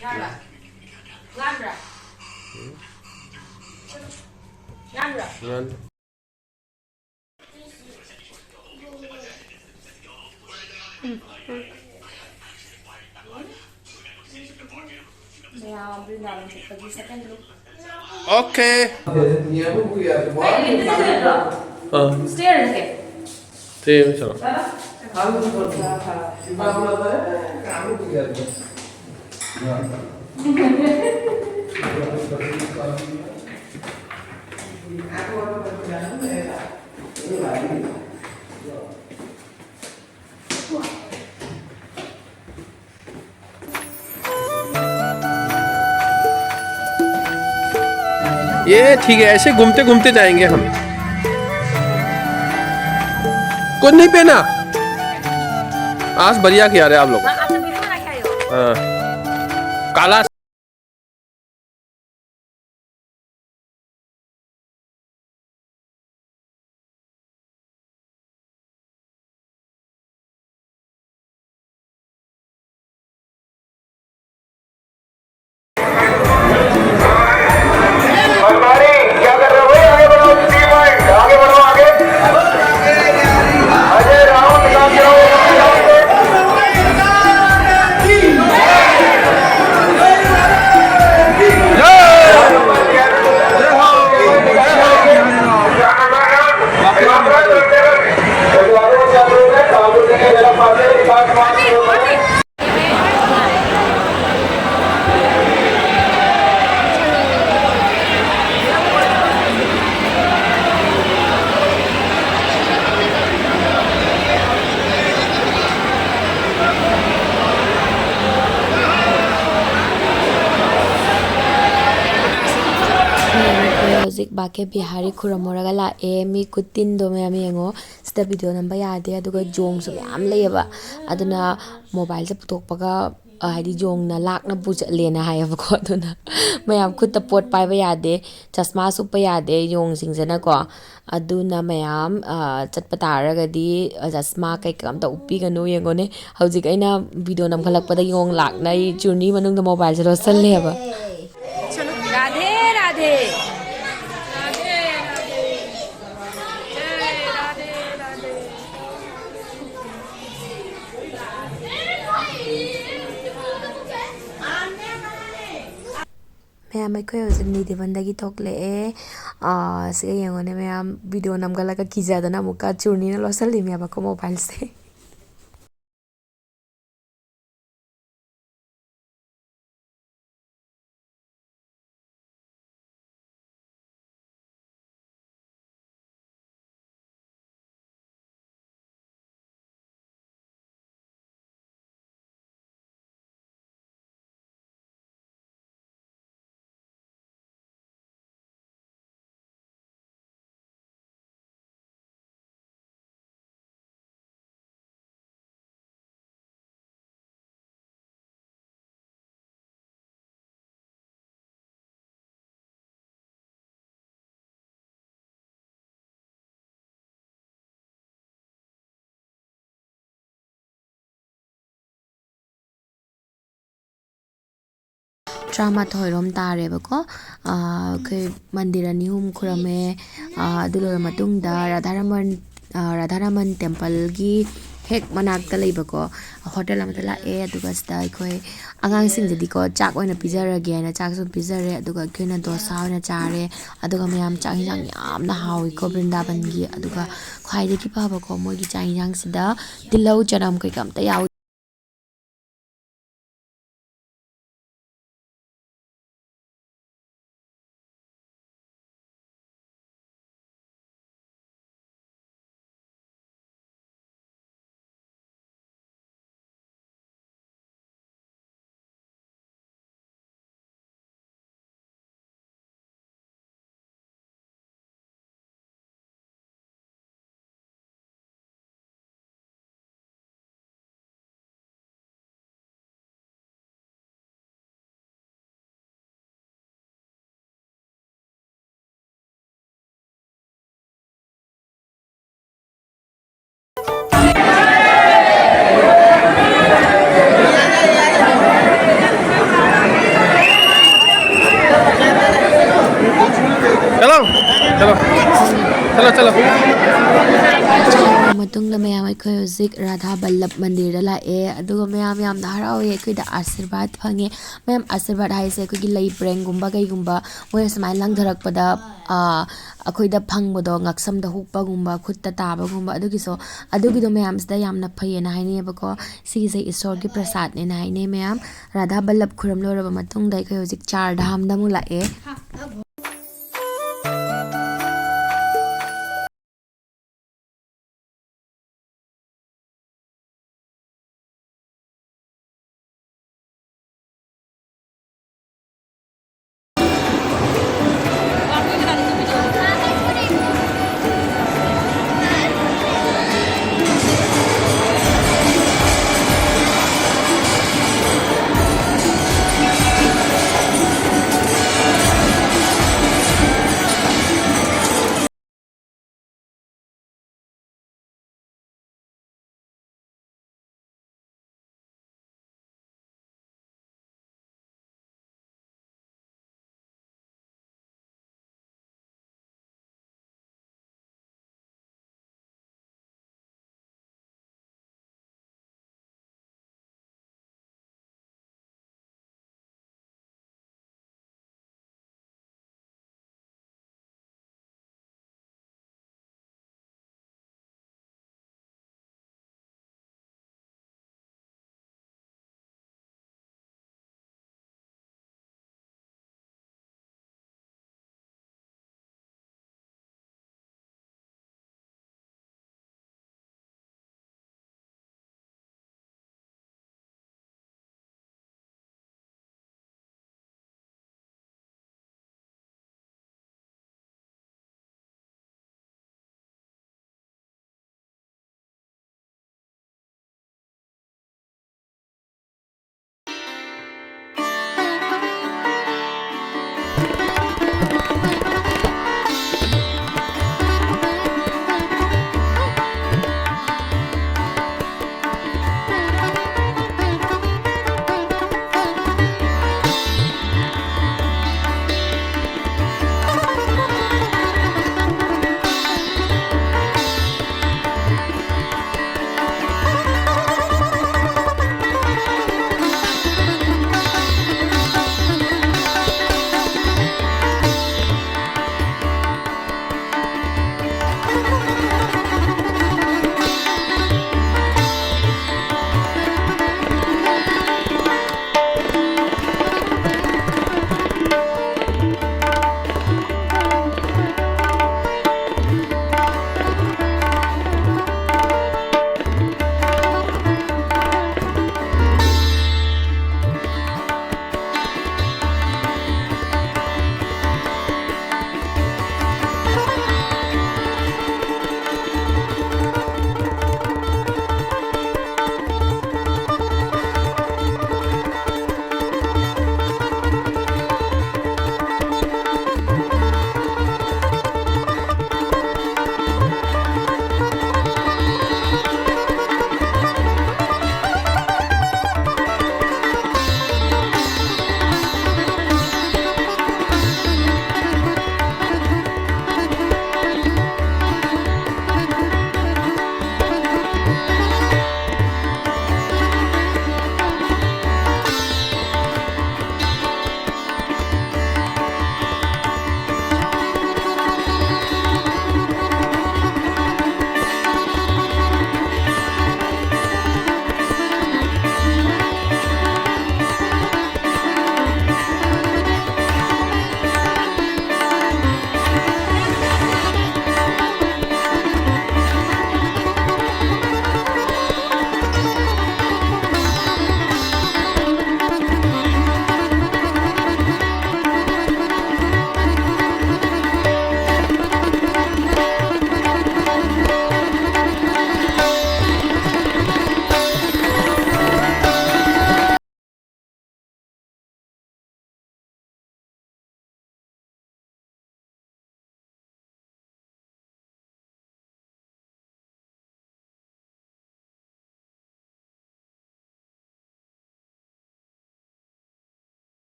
Ngandra. Ngandra. Ngandra. Ngan. Now Vrindavan Chatpagi second group. Okay. Stairs ke? Same sir. ये ठीक है, ऐसे घूमते घूमते जाएंगे हम। कुछ नहीं पहना आज, बढ़िया किया रहे आप लोग। हाँ, काला। क्या कर रहे हो भाई? आगे बढ़ो, आगे बढ़ो, आगे अजय राउंड निकाल के ꯍꯧꯖꯤꯛ ꯕꯥꯀꯦ ꯕꯤꯍꯥꯔꯤ ꯈꯨꯔꯝꯃꯨꯔꯒ ꯂꯥꯛꯑꯦ ꯃꯤ ꯈꯨꯇꯤꯟꯗꯣ ꯃꯌꯥꯝ ꯌꯦꯡꯉꯣ ꯁꯤꯗ ꯚꯤꯗꯤꯑꯣ ꯅꯝꯕ ꯌꯥꯗꯦ ꯑꯗꯨꯒ ꯖꯣꯡꯁꯨ ꯃꯌꯥꯝ ꯂꯩꯌꯦꯕ ꯑꯗꯨꯅ ꯃꯣꯕꯥꯏꯜꯁꯦ ꯄꯨꯊꯣꯛꯄꯒ ꯍꯥꯏꯗꯤ ꯖꯣꯡꯅ ꯂꯥꯛꯅ ꯄꯨꯆꯠꯂꯦꯅ ꯍꯥꯏꯌꯦꯕꯀꯣ ꯑꯗꯨꯅ ꯃꯌꯥꯝ ꯈꯨꯠꯇ ꯄꯣꯠ ꯄꯥꯏꯕ ꯌꯥꯗꯦ ꯆꯁꯃꯥꯁ ꯎꯞꯄ ꯌꯥꯗꯦ ꯌꯣꯡꯁꯤꯡꯁꯤꯅꯀꯣ ꯑꯗꯨꯅ ꯃꯌꯥꯝ ꯆꯠꯄ ꯇꯥꯔꯒꯗꯤ ꯆꯁꯃꯥ ꯀꯩꯀꯥ ꯑꯝꯇ ꯎꯞꯄꯤꯒꯅꯨ ꯌꯦꯡꯉꯣꯅꯦ ꯍꯧꯖꯤꯛ ꯑꯩꯅ ꯚꯤꯗꯤꯑꯣ ꯅꯝꯈꯠꯂꯛꯄꯗ ꯌꯣꯡ ꯂꯥꯛꯅ ꯑꯩ ꯆꯨꯔꯅꯤ ꯃꯅꯨꯡꯗ ꯃꯣꯕꯥꯏꯜꯁꯦ ꯂꯣꯠꯁꯜꯂꯦꯕ राधे राधे ꯃꯌꯥꯝ ꯑꯩꯈꯣꯏ ꯍꯧꯖꯤꯛ ꯅꯤꯗꯤꯕꯟꯗꯒꯤ ꯊꯣꯛꯂꯛꯑꯦ ꯁꯤꯒ ꯌꯦꯡꯉꯣꯅꯦ ꯃꯌꯥꯝ ꯚꯤꯗꯤꯑꯣ ꯅꯝꯒꯠꯂꯒ ꯀꯤꯖꯗꯅ ꯑꯃꯨꯛꯀ ꯆꯨꯔꯅꯤꯅ ꯂꯣꯠꯁꯜꯂꯤꯅꯦꯕꯀꯣ ꯃꯣꯕꯥꯏꯜꯁꯦ ꯇꯔꯥꯃꯥꯊꯣꯏꯔꯣꯝ ꯇꯥꯔꯦꯕꯀꯣ ꯑꯩꯈꯣꯏ ꯃꯟꯗꯤꯔ ꯑꯅꯤ ꯑꯍꯨꯝ ꯈꯨꯔꯝꯃꯦ ꯑꯗꯨ ꯂꯣꯏꯔ ꯃꯇꯨꯡꯗ ꯔꯥꯙꯥꯔꯃꯟ ꯇꯦꯝꯄꯜꯒꯤ ꯍꯦꯛ ꯃꯅꯥꯛꯇ ꯂꯩꯕꯀꯣ ꯍꯣꯇꯦꯜ ꯑꯃꯗ ꯂꯥꯛꯑꯦ ꯑꯗꯨꯒ ꯁꯤꯗ ꯑꯩꯈꯣꯏ ꯑꯉꯥꯡꯁꯤꯡꯁꯤꯗꯤꯀꯣ ꯆꯥꯛ ꯑꯣꯏꯅ ꯄꯤꯖꯔꯒꯦ ꯍꯥꯏꯅ ꯆꯥꯛꯁꯨ ꯄꯤꯖꯔꯦ ꯑꯗꯨꯒ ꯑꯩꯈꯣꯏꯅ ꯗꯣꯁꯥ ꯑꯣꯏꯅ ꯆꯥꯔꯦ ꯑꯗꯨꯒ ꯃꯌꯥꯝ ꯆꯥꯛ ꯌꯦꯟꯁꯥꯡ ꯌꯥꯝꯅ ꯍꯥꯎꯋꯤꯀꯣ ꯕ꯭ꯔꯤꯟꯗꯥꯕꯟꯒꯤ ꯑꯗꯨꯒ ꯈ꯭ꯋꯥꯏꯗꯒꯤ ꯐꯕꯀꯣ ꯃꯣꯏꯒꯤ ꯆꯥꯛ ꯌꯦꯟꯁꯥꯡꯁꯤꯗ ꯇꯤꯜꯍꯧ ꯆꯅꯝ ꯀꯩꯀꯥ ꯑꯝꯇ ꯌꯥꯎ ꯃꯇꯨꯡꯗ ꯃꯌꯥꯝ ꯑꯩꯈꯣꯏ ꯍꯧꯖꯤꯛ ꯔꯥꯙꯥ ꯕꯜꯂꯕ ꯃꯟꯗꯤꯔꯗ ꯂꯥꯛꯑꯦ ꯑꯗꯨꯒ ꯃꯌꯥꯝ ꯌꯥꯝꯅ ꯍꯔꯥꯎꯋꯦ ꯑꯩꯈꯣꯏꯗ ꯑꯥꯁꯤꯔꯕꯥꯗ ꯐꯪꯉꯦ ꯃꯌꯥꯝ ꯑꯥꯁꯤꯔꯕꯥꯗ ꯍꯥꯏꯁꯦ ꯑꯩꯈꯣꯏꯒꯤ ꯂꯩ ꯄ꯭ꯔꯦꯡꯒꯨꯝꯕ ꯀꯩꯒꯨꯝꯕ ꯃꯣꯏꯅ ꯁꯨꯃꯥꯏꯅ ꯂꯪꯊꯔꯛꯄꯗ ꯑꯩꯈꯣꯏꯗ ꯐꯪꯕꯗꯣ ꯉꯛꯁꯝꯗ ꯍꯨꯛꯄꯒꯨꯝꯕ ꯈꯨꯠꯇ ꯇꯥꯕꯒꯨꯝꯕ ꯑꯗꯨꯒꯤꯗꯣ ꯃꯌꯥꯝꯁꯤꯗ ꯌꯥꯝꯅ ꯐꯩꯌꯦꯅ ꯍꯥꯏꯅꯩꯌꯦꯕꯀꯣ ꯁꯤꯒꯤꯁꯦ ꯏꯁꯣꯔꯒꯤ ꯄ꯭ꯔꯁꯥꯗꯅꯦꯅ ꯍꯥꯏꯅꯩ ꯃꯌꯥꯝ ꯔꯥꯙꯥ ꯕꯜꯂꯕ ꯈꯨꯔꯝ ꯂꯣꯏꯔꯕ ꯃꯇꯨꯡꯗ ꯑꯩꯈꯣꯏ ꯍꯧꯖꯤꯛ ꯆꯥꯔ ꯙꯥꯝꯗ ꯑꯃꯨꯛ ꯂꯥꯛꯑꯦ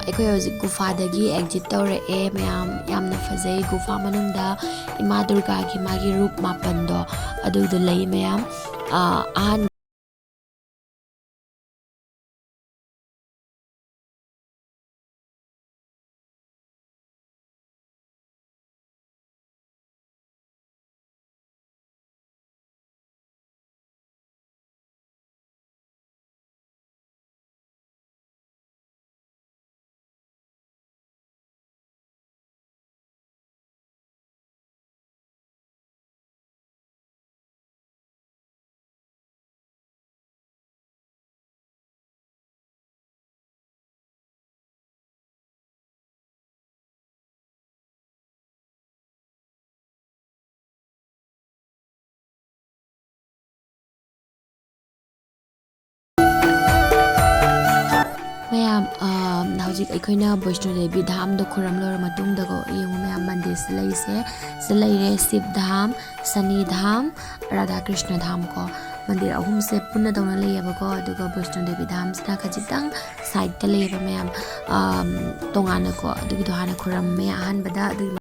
ꯑꯩꯈꯣꯏ ꯍꯧꯖꯤꯛ ꯒꯨꯐꯥꯗꯒꯤ ꯑꯦꯛꯖꯤꯠ ꯇꯧꯔꯛꯑꯦ ꯃꯌꯥꯝ ꯌꯥꯝꯅ ꯐꯖꯩ ꯒꯨꯐꯥ ꯃꯅꯨꯡꯗ ꯏꯃꯥ ꯗꯨꯔꯒꯥꯒꯤ ꯃꯥꯒꯤ ꯔꯨꯞ ꯃꯥꯄꯟꯗꯣ ꯑꯗꯨꯗꯣ ꯂꯩ ꯃꯌꯥꯝ ꯑꯍꯥꯟꯕ ꯃꯌꯥꯝ ꯍꯧꯖꯤꯛ ꯑꯩꯈꯣꯏꯅ ꯕꯩꯁꯅꯣ ꯗꯦꯕꯤ ꯙꯥꯝꯗꯣ ꯈꯨꯔꯝ ꯂꯣꯏꯔ ꯃꯇꯨꯡꯗꯀꯣ ꯌꯦꯡꯉꯨ ꯃꯌꯥꯝ ꯃꯟꯗꯤꯔꯁꯤ ꯂꯩꯁꯦ ꯁꯤꯗ ꯂꯩꯔꯦ ꯁꯤꯕ ꯙꯥꯝ ꯁꯅꯤ ꯙꯥꯝ ꯔꯥꯙꯥ ꯀ꯭ꯔꯤꯁꯅ ꯙꯥꯝ ꯀꯣ ꯃꯟꯗꯤꯔ ꯑꯍꯨꯝꯁꯦ ꯄꯨꯟꯅ ꯇꯧꯅ ꯂꯩꯌꯦꯕꯀꯣ ꯑꯗꯨꯒ ꯕꯩꯁꯅꯣ ꯗꯦꯕꯤ ꯙꯥꯝꯁꯤꯅ ꯈꯖꯤꯛꯇꯪ ꯁꯥꯏꯗꯇ ꯂꯩꯌꯦꯕ ꯃꯌꯥꯝ ꯇꯣꯉꯥꯟꯅꯀꯣ ꯑꯗꯨꯒꯤꯗꯣ ꯍꯥꯟꯅ ꯈꯨꯔꯝꯃꯦ ꯑꯍꯥꯟꯕꯗ ꯑꯗꯨꯒꯤ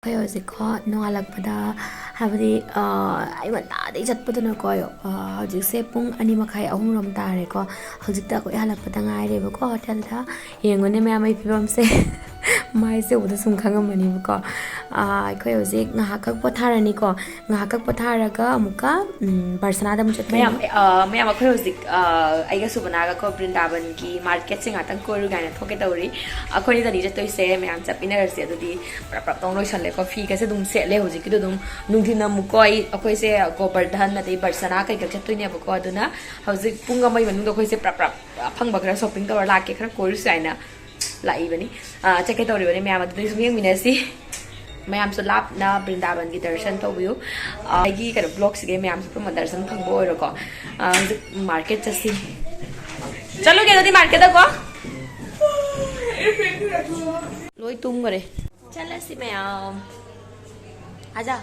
ꯑꯩꯈꯣꯏ ꯍꯧꯖꯤꯛꯀꯣ ꯅꯣꯡꯉꯥꯜꯂꯛꯄꯗ ꯍꯥꯏꯕꯗꯤ ꯑꯩ ꯉꯟꯇꯥꯗꯒꯤ ꯆꯠꯄꯗꯨꯅꯀꯣ ꯍꯧꯖꯤꯛꯁꯦ ꯄꯨꯡ 2:30 3ꯔꯣꯝ ꯇꯥꯔꯦꯀꯣ ꯍꯧꯖꯤꯛꯇ ꯑꯩꯈꯣꯏ ꯍꯜꯂꯛꯄꯗ ꯉꯥꯏꯔꯦꯕꯀꯣ ꯍꯣꯇꯦꯜꯗ ꯌꯦꯡꯉꯨꯅꯦ ꯃꯌꯥꯝ ꯑꯩ ꯐꯤꯕꯝꯁꯦ ꯃꯥꯏꯁꯦ ꯎꯕꯗ ꯁꯨꯝ ꯈꯪꯉꯝꯃꯅꯤꯕꯀꯣ ꯑꯩꯈꯣꯏ ꯍꯧꯖꯤꯛ ꯉꯥꯏꯍꯥꯛꯈꯛ ꯄꯣꯊꯥꯔꯅꯤꯀോ ꯉꯥꯏꯍꯥꯛꯈꯛ ꯄꯣꯊꯥꯔꯒ ꯑꯃꯨꯛꯀ ꯕꯔꯁꯅꯥꯗ ꯑꯃꯨꯛ ꯆꯠꯇꯣꯏꯅꯦ ꯃꯌꯥꯝ ꯑꯩꯈꯣꯏ ꯍꯧꯖꯤꯛ ꯑꯩꯒ ꯁꯨꯕꯅꯥꯒꯀꯣ ꯕ꯭ꯔꯤꯟꯗꯥꯕꯟꯒꯤ ꯃꯥꯔꯀꯦꯠꯁꯦ ꯉꯥꯛꯇꯪ ꯀꯣꯏꯔꯨ ꯀꯥꯏꯅ ꯊꯣꯛꯀꯦ ꯇꯧꯔꯤ ꯑꯩꯈꯣꯏꯅꯤꯗꯅꯤ ꯆꯠꯇꯣꯏꯁꯦ ꯃꯌꯥꯝ ꯆꯠꯃꯤꯟꯅꯔꯁꯦ ꯑꯗꯨꯗꯤ ꯄ꯭ꯔꯞ ꯄ꯭ꯔꯞ ꯇꯧ ꯂꯣꯏꯁꯜꯂꯦꯀꯣ ꯐꯤꯒꯁꯦ ꯑꯗꯨꯝ ꯁꯦꯠꯂꯦ ꯍꯧꯖꯤꯛꯀꯤꯗꯣ ꯑꯗꯨꯝ ꯅꯨꯡꯊꯤꯟ ꯑꯃꯨꯛꯀꯣ ꯑꯩꯈꯣꯏꯁꯦ ꯒꯣꯕꯔꯙꯟ ꯑꯗꯩ ꯕꯔꯁꯅꯥ ꯀꯩꯀꯥ ꯆꯠꯇꯣꯏꯅꯦꯕꯀꯣ ꯑꯗꯨꯅ ꯍꯧꯖꯤꯛ ꯄꯨꯡ ꯑꯃꯒꯤ ꯃꯅꯨꯡꯗ ꯑꯩꯈꯣꯏꯁꯦ ꯄ꯭ꯔꯞ ꯄ꯭ꯔꯞ ꯑꯐꯪꯕ ꯈꯔ ꯁꯣꯞꯄꯤꯡ ꯇꯧꯔ ꯂꯥꯛꯀꯦ ꯈꯔ ꯀꯣꯏꯔꯨꯁꯤ ꯍꯥꯏꯅ ꯂꯥꯛꯏꯕꯅꯤ ꯆꯠꯀꯦ ꯇꯧꯔꯤꯕꯅꯤ ꯃꯌꯥꯝ ꯑꯗꯨꯗꯤ ꯁꯨꯝ ꯌꯦꯡꯃꯤꯟꯅꯁꯤ ꯃꯌꯥꯝꯁꯨ ꯂꯥꯞꯅ ꯕ꯭ꯔꯤꯟꯗꯥꯕꯟꯒꯤ ꯗꯔꯁꯟ ꯇꯧꯕꯤꯌꯨ ꯑꯩꯒꯤ ꯀꯩꯅꯣ ꯕ꯭ꯂꯣꯒꯁꯤꯒꯤ ꯃꯌꯥꯝꯁꯨ ꯄꯨꯟꯅ ꯗꯔꯁꯟ ꯐꯪꯕ ꯑꯣꯏꯔꯣꯀꯣ ꯍꯧꯖꯤꯛ ꯃꯥꯔꯀꯦꯠ ꯆꯠꯁꯤ ꯆꯠꯂꯨꯒꯦ ꯑꯗꯨꯗꯤ ꯃꯥꯔꯀꯦꯠꯇꯀꯣ ꯂꯣꯏ ꯇꯨꯝꯈꯔꯦ ꯆꯠꯂꯁꯤ ꯃꯌꯥꯝ आजा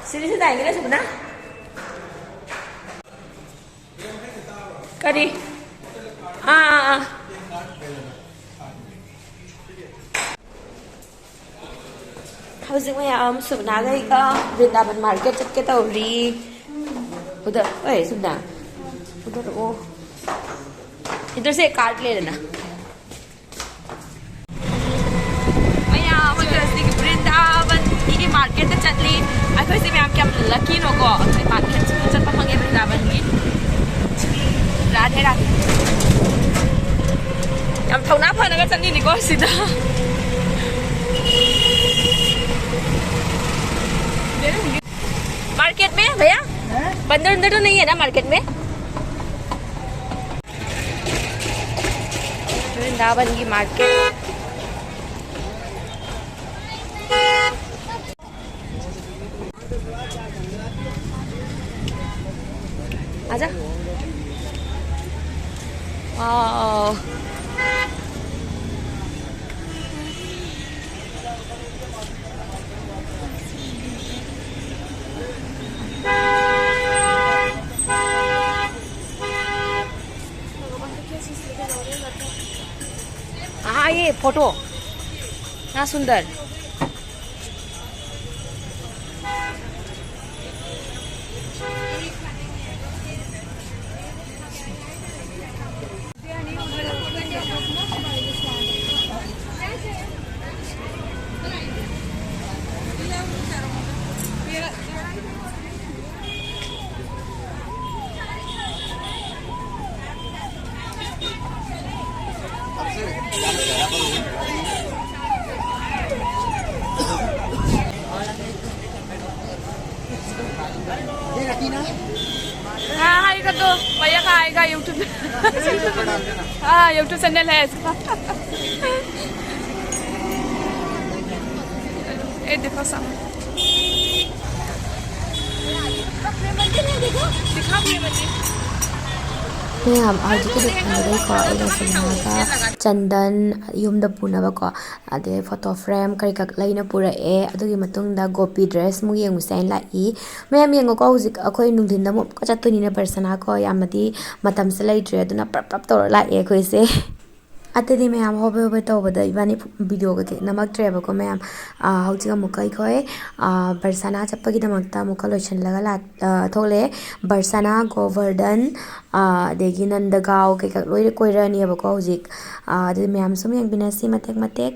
सीढ़ी से जाएंगे ना सुबह करी हाँ हौजिक मैम सुबनागैगा वृंदावन मार्केट चटके तौरी उधर ओए सुबना उधर ओ इधर से कार्ड ले लेना वृंदावन की मार्केट चटली अखोई मैम क्या लकी नो मार्केट चट फंगे वृंदावन की राधे राधे यम थौना फनगा चटनी को सिदा मार्केट में भैया बंदर अंदर तो नहीं है ना मार्केट में वृंदावन की मार्केट आजा हाँ ये फोटो हाँ सुंदर हाँ हाँ ये कर दो भैया का आएगा यूट्यूब हाँ यूट्यूब चैनल है इसका ये देखो सामने दिखा मैम चंदन यूमदा पुनबको अदे फोटो फ्रेम कई कक लेना पुरए अदुगी मतुंगदा गोपी ड्रेस मु येंगुसै लाई मैम येंगोको हुजिक अखोय नुंदिनदा मु को चतुनिना पर्सना को यामदी मतमसे लैट्रे अदुना प्रप प्रप तोर लाए अखोयसे अतदी मैम होबे होबे तौबदा इबानी वीडियो के नमक्ट्रेबको मैम हौजिक अमुक अखोय बरसाना चप्पगी दमक्ता अमुक लोइसनलगा ला थोले बरसाना गोवर्धन अदेगी नंदगांव के लोइ कोइरानियबको हौजिक अदु मैम सुम येंबिनसी मतेक मतेक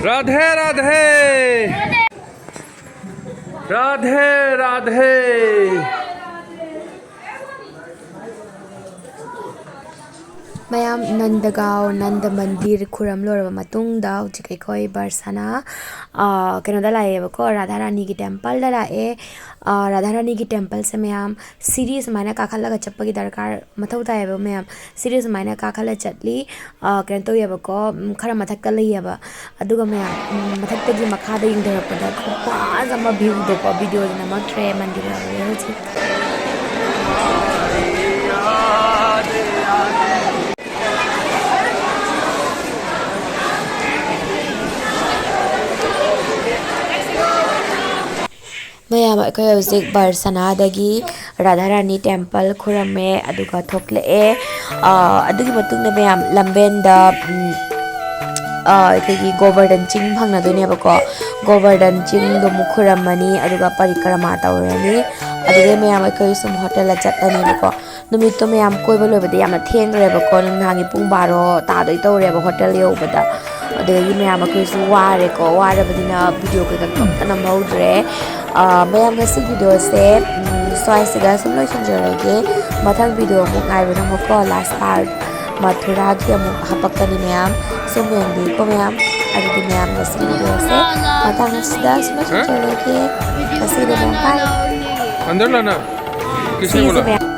राधे राधे राधे राधे ꯃꯌꯥꯝ ꯅꯟꯗꯒꯥꯎ ꯅꯟꯗ ꯃꯟꯗꯤꯔ ꯈꯨꯔꯝ ꯂꯣꯏꯔꯕ ꯃꯇꯨꯡꯗ ꯍꯧꯖꯤꯛ ꯑꯩꯈꯣꯏ ꯕꯔꯁꯥꯅ ꯀꯩꯅꯣꯗ ꯂꯥꯛꯑꯦꯕꯀꯣ ꯔꯥꯙꯥ ꯔꯥꯅꯤꯒꯤ ꯇꯦꯝꯄꯜꯗ ꯂꯥꯛꯑꯦ ꯔꯥꯙꯥ ꯔꯥꯅꯤꯒꯤ ꯇꯦꯝꯄꯜꯁꯦ ꯃꯌꯥꯝ ꯁꯤꯔꯤ ꯁꯨꯃꯥꯏꯅ ꯀꯥꯈꯠꯂꯒ ꯆꯠꯄꯒꯤ ꯗꯔꯀꯥꯔ ꯃꯊꯧ ꯇꯥꯏꯌꯦꯕ ꯃꯌꯥꯝ ꯁꯤꯔꯤ ꯁꯨꯃꯥꯏꯅ ꯀꯥꯈꯠꯂ ꯆꯠꯂꯤ ꯀꯩꯅꯣ ꯇꯧꯋꯦꯕꯀꯣ ꯈꯔ ꯃꯊꯛꯇ ꯂꯩꯌꯦꯕ ꯑꯗꯨꯒ ꯃꯌꯥꯝ ꯃꯊꯛꯇꯒꯤ ꯃꯈꯥꯗ ꯌꯦꯡꯊꯔꯛꯄꯗ ꯈꯨꯐꯖ ꯑꯃ ꯚ꯭ꯌꯨꯗꯣꯀꯣ ꯚꯤꯗꯤꯑꯣꯗꯤ ꯅꯝꯃꯛꯇ꯭ꯔꯦ ꯃꯟꯗꯤꯔ ꯌꯧꯔꯦ ꯍꯧꯖꯤꯛ ꯃꯌꯥꯝ ꯑꯩꯈꯣꯏ ꯍꯧꯖꯤꯛ ꯕꯔꯁꯥꯅꯥꯗꯒꯤ ꯔꯥꯙꯥ ꯔꯥꯅꯤ ꯇꯦꯝꯄꯜ ꯈꯨꯔꯝꯃꯦ ꯑꯗꯨꯒ ꯊꯣꯛꯂꯛꯑꯦ ꯑꯗꯨꯒꯤ ꯃꯇꯨꯡꯗ ꯃꯌꯥꯝ ꯂꯝꯕꯦꯟꯗ ꯑꯩꯈꯣꯏꯒꯤ ꯒꯣꯕꯔꯙꯟ ꯆꯤꯡ ꯐꯪꯅꯗꯣꯏꯅꯦꯕꯀꯣ ꯒꯣꯕꯔꯙꯟ ꯆꯤꯡꯗꯣ ꯑꯃꯨꯛ ꯈꯨꯔꯝꯃꯅꯤ ꯑꯗꯨꯒ ꯄꯔꯤꯀ꯭ꯔꯃꯥ ꯇꯧꯔꯅꯤ ꯑꯗꯨꯗꯩ ꯃꯌꯥꯝ ꯑꯩꯈꯣꯏ ꯁꯨꯝ ꯍꯣꯇꯦꯜꯗ ꯆꯠꯂꯅꯤꯕꯀꯣ ꯅꯨꯃꯤꯠꯇꯣ ꯃꯌꯥꯝ ꯀꯣꯏꯕ ꯂꯣꯏꯕꯗ ꯌꯥꯝꯅ ꯊꯦꯡꯈ꯭ꯔꯦꯕꯀꯣ ꯅꯨꯡꯗꯥꯡꯒꯤ ꯄꯨꯡ 12 ꯇꯥꯗꯣꯏ ꯇꯧꯔꯦꯕ ꯍꯣꯇꯦꯜ ꯌꯧꯕꯗ ꯑꯗꯨꯗꯒꯤ ꯃꯌꯥꯝ ꯑꯩꯈꯣꯏꯁꯨ ꯋꯥꯔꯦꯀꯣ ꯋꯥꯔꯕꯅꯤꯅ ꯚꯤꯗꯤꯑꯣ ꯀꯩꯀꯥ ꯑꯝꯇ ꯅꯝꯍꯧꯗ꯭ꯔꯦ ꯃꯌꯥꯝ ꯉꯁꯤ ꯚꯤꯗꯤꯑꯣꯁꯦ ꯁ꯭ꯋꯥꯏꯁꯤꯗ ꯁꯨꯝ ꯂꯣꯏꯁꯤꯟꯖꯔꯒꯦ ꯃꯊꯪ ꯚꯤꯗꯤꯑꯣ ꯑꯃꯨꯛ ꯉꯥꯏꯕꯤꯔꯝꯃꯨꯀꯣ ꯂꯥꯁ ꯄꯥꯔꯠ ꯃꯊꯨꯔꯥꯒꯤ ꯑꯃꯨꯛ ꯍꯥꯄꯛꯀꯅꯤ ꯃꯌꯥꯝ ꯁꯨꯝ ꯌꯦꯡꯕꯤꯌꯨꯀꯣ ꯃꯌꯥꯝ ꯑꯗꯨꯗꯤ ꯃꯌꯥꯝ ꯉꯁꯤ ꯚꯤꯗꯤꯑꯣꯁꯦ ꯃꯇꯥꯡ ꯑꯁꯤꯗ ꯁꯨꯝ ꯂꯣꯏꯁꯤꯟꯖꯔꯒꯦ ꯉꯁꯤꯒꯤꯗꯤ ꯃꯌꯥꯝ ꯕꯥꯏ अंदर लाना किसने ꯁꯤꯁꯦ बोला ꯃꯌꯥꯝ